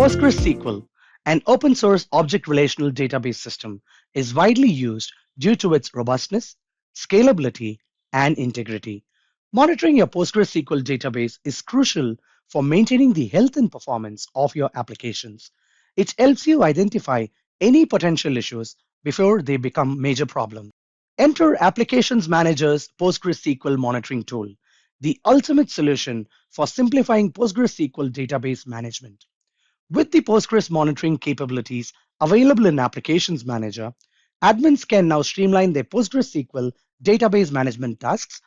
PostgreSQL, an open-source object relational database system, is widely used due to its robustness, scalability, and integrity. Monitoring your PostgreSQL database is crucial for maintaining the health and performance of your applications. It helps you identify any potential issues before they become major problems. Enter Applications Manager's PostgreSQL monitoring tool, the ultimate solution for simplifying PostgreSQL database management. With the Postgres monitoring capabilities available in Applications Manager, admins can now streamline their PostgreSQL database management tasks,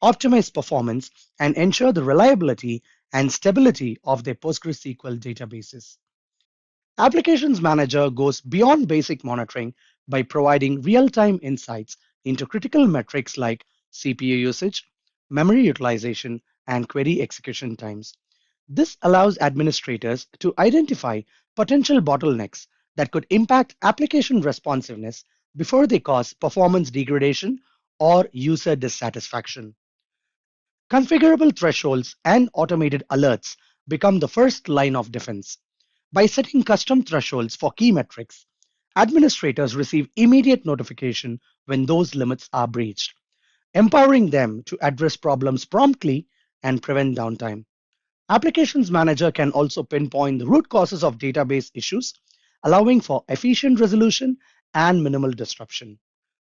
optimize performance, and ensure the reliability and stability of their PostgreSQL databases. Applications Manager goes beyond basic monitoring by providing real-time insights into critical metrics like CPU usage, memory utilization, and query execution times. This allows administrators to identify potential bottlenecks that could impact application responsiveness before they cause performance degradation or user dissatisfaction. Configurable thresholds and automated alerts become the first line of defense. By setting custom thresholds for key metrics, administrators receive immediate notification when those limits are breached, empowering them to address problems promptly and prevent downtime. Applications Manager can also pinpoint the root causes of database issues, allowing for efficient resolution and minimal disruption.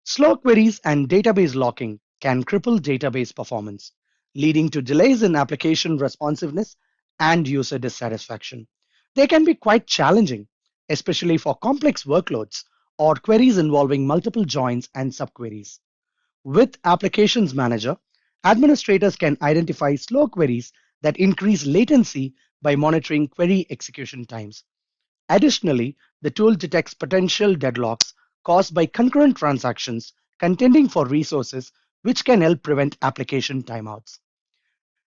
Slow queries and database locking can cripple database performance, leading to delays in application responsiveness and user dissatisfaction. They can be quite challenging, especially for complex workloads or queries involving multiple joins and subqueries. With Applications Manager, administrators can identify slow queries that increase latency by monitoring query execution times. Additionally, the tool detects potential deadlocks caused by concurrent transactions contending for resources, which can help prevent application timeouts.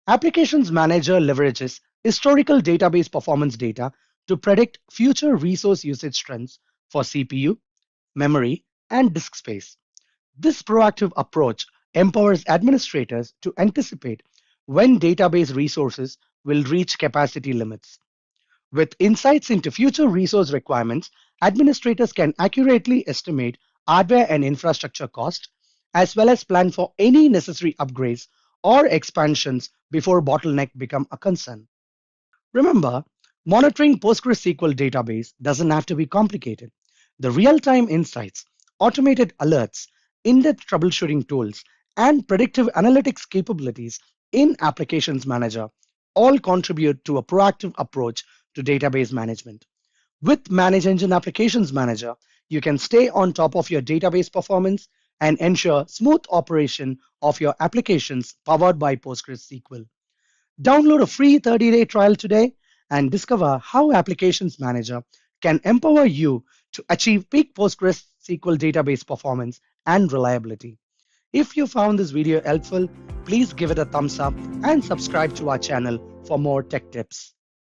Applications Manager leverages historical database performance data to predict future resource usage trends for CPU, memory, and disk space. This proactive approach empowers administrators to anticipate when database resources will reach capacity limits. With insights into future resource requirements, administrators can accurately estimate hardware and infrastructure cost, as well as plan for any necessary upgrades or expansions before bottleneck become a concern. Remember, monitoring PostgreSQL database doesn't have to be complicated. The real-time insights, automated alerts, in-depth troubleshooting tools, and predictive analytics capabilities in Applications Manager all contribute to a proactive approach to database management. With ManageEngine Applications Manager, you can stay on top of your database performance and ensure smooth operation of your applications powered by PostgreSQL. Download a free 30-day trial today and discover how Applications Manager can empower you to achieve peak PostgreSQL database performance and reliability. If you found this video helpful, please give it a thumbs up and subscribe to our channel for more tech tips.